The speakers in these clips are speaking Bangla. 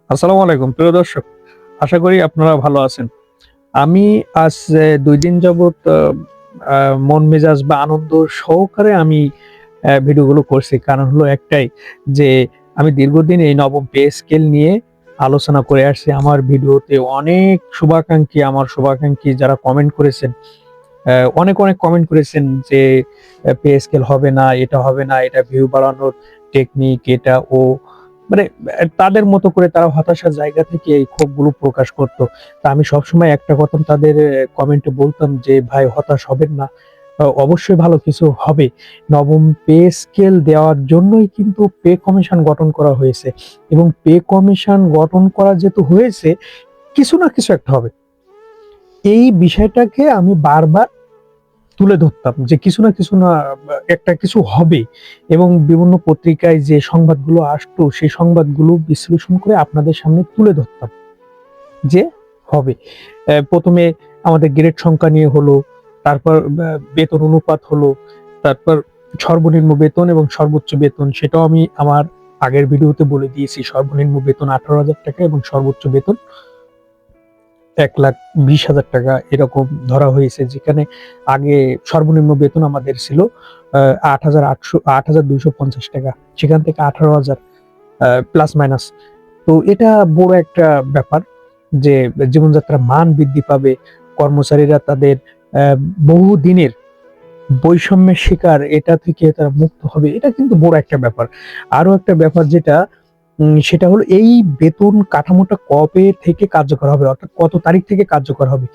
আসসালামু আলাইকুম প্রিয় দর্শক, আশা করি আপনারা ভালো আছেন। আমি আজ ২ দিন যাবৎ মন মেজাজ বা আনন্দ সহকারে আমি ভিডিওগুলো করছি। কারণ হলো একটাই যে আমি দীর্ঘদিন এই নবম পে স্কেল নিয়ে আলোচনা করে আসছি। আমার ভিডিওতে অনেক আমার শুভাকাঙ্ক্ষী যারা কমেন্ট করেছেন, অনেক কমেন্ট করেছেন যে পে স্কেল হবে না, এটা হবে না, এটা ভিউ বাড়ানোর টেকনিক এটা ও মানে তাদের মতো করে তারা হতাশার জায়গা থেকে এই ক্ষোভগুলো প্রকাশ করত। তা আমি সবসময় একটা কথা তাদের কমেন্টে বলতাম যে, "ভাই হতাশ হবেন না। অবশ্যই ভালো কিছু হবে। নবম পে স্কেল দেওয়ার জন্যই কিন্তু পে কমিশন গঠন করা হয়েছে এবং পে কমিশন গঠন করা যেহেতু হয়েছে, কিছু না কিছু একটা হবে।" এই বিষয়টাকে আমি বারবার তুলে ধরতাম যে কিছু না কিছু না একটা কিছু হবে এবং বিভিন্ন পত্রিকায় যে সংবাদগুলো আসতো সেই সংবাদগুলো বিশ্লেষণ করে আপনাদের সামনে তুলে ধরতাম যে হবে। ১ম এ আমাদের গ্রেড সংখ্যা নিয়ে হলো, তারপর বেতন অনুপাত হলো, তারপর সর্বনিম্ন বেতন এবং সর্বোচ্চ বেতন সেটাও আমি আমার আগের ভিডিওতে বলে দিয়েছি। সর্বনিম্ন বেতন ৳১৮,০০০ এবং সর্বোচ্চ বেতন ৳১,২০,০০০ এরকম ধরা হয়েছে। যেখানে আগে সর্বনিম্ন বেতন আমাদের ছিল আ ৳৮,২৫০। সেখান থেকে ১৮,০০০ প্লাস মাইনাস। তো এটা বড় একটা ব্যাপার যে জীবনযাত্রার মান বৃদ্ধি পাবে। কর্মচারীরা তাদের বহুদিনের বৈষম্যের শিকার এটা থেকে তারা মুক্ত হবে। এটা কিন্তু বড় একটা ব্যাপার। আরো একটা ব্যাপার যেটা সেটা হলো এই বেতন কাঠামোটা কবে থেকে কার্যকর হবে? অর্থাৎ কত তারিখ থেকে কার্যকর হবে?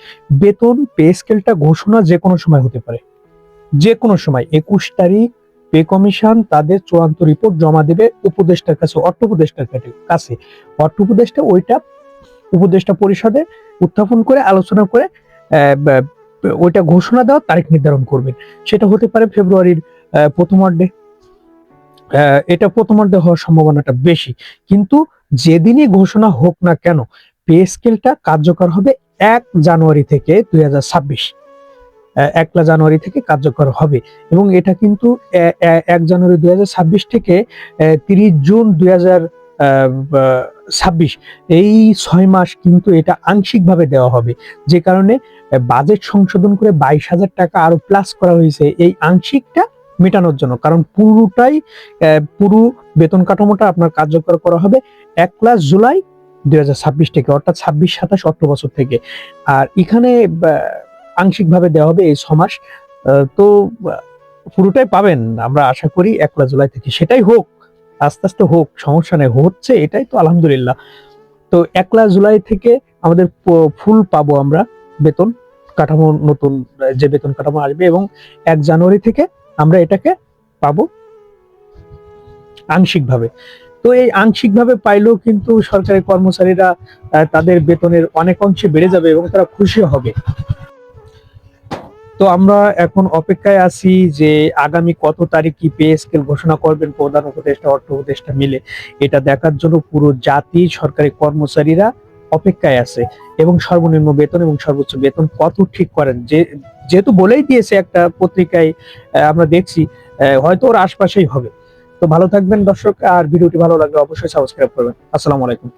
বেতন পে স্কেলটা ঘোষণা যেকোনো সময় হতে পারে। যেকোনো সময় ২১ তারিখ পে কমিশন তাদের চূড়ান্ত রিপোর্ট জমা দেবে উপদেষ্টার কাছে, অর্থ উপদেষ্টার কাছে। অর্থ উপদেষ্টা ওইটা উপদেষ্টা পরিষদে উত্থাপন করে আলোচনা করে ব্যা ওইটা ঘোষণা দেওয়ার তারিখ নির্ধারণ করবেন। সেটা হতে পারে ফেব্রুয়ারির ১ম অর্ধে। এটা প্রথমার্ধে হওয়ার সম্ভাবনাটা বেশি। কিন্তু যেদিনই ঘোষণা হোক না কেন, পে স্কেলটা কার্যকর হবে ১ জানুয়ারি থেকে ২০২৬। ১লা জানুয়ারি থেকে কার্যকর হবে এবং এটা কিন্তু ১ জানুয়ারি ২০২৬ থেকে ৩০ জুন ২০০০ আ বা ২৬ এই ৬ মাস কিন্তু এটা আংশিকভাবে দেওয়া হবে। যে কারণে বাজেট সংশোধন করে ৳২২,০০০ আরো প্লাস করা হয়েছে এই আংশিকটা মেটানোর জন্য। কারণ পুরো বেতন কাঠামোটা আপনার কার্যকর করা হবে ১লা জুলাই ২০২৬ থেকে অর্থাৎ ২৬-২৭ অর্থবছর থেকে। আর এখানে আংশিকভাবে দেওয়া হবে এই ৬ মাস। তো আ পুরোটাই পাবেন আমরা আশা করি ১লা জুলাই থেকে। সেটাই হোক, আস্তে হোক, সমস্যা নাই। হচ্ছে এটাই তো আলহামদুলিল্লাহ। তো ১লা জুলাই থেকে আমাদের ফুল পাবো আমরা বেতন কাঠামো নতুন যে বেতন কাঠামো আসবে এবং ১ জানুয়ারি থেকে আমরা এটাকে পাবো আংশিকভাবে। তো এই আংশিকভাবে পাইলেও কিন্তু সরকারি কর্মচারীরা তাদের বেতনের অনেক অংশে বেড়ে যাবে এবং তারা খুশিও হবে। তো আমরা এখন অপেক্ষায় আছি যে আগামী কত তারিখ কি পে স্কেল ঘোষণা করবেন প্রধান উপদেষ্টা, অর্থ উপদেষ্টা মিলে। এটা দেখার জন্য পুরো জাতি সরকারি কর্মচারীরা অপেক্ষায় আছে এবং সর্বনিম্ন বেতন এবং সর্বোচ্চ বেতন কত ঠিক করেন। যেহেতু বলেই দিয়েছে একটা পত্রিকায় আমরা দেখছি হয়তো ওর আশপাশেই হবে। তো ভালো থাকবেন দর্শক আর ভিডিওটি ভালো লাগলে অবশ্যই সাবস্ক্রাইব করবেন। আসসালামু আলাইকুম।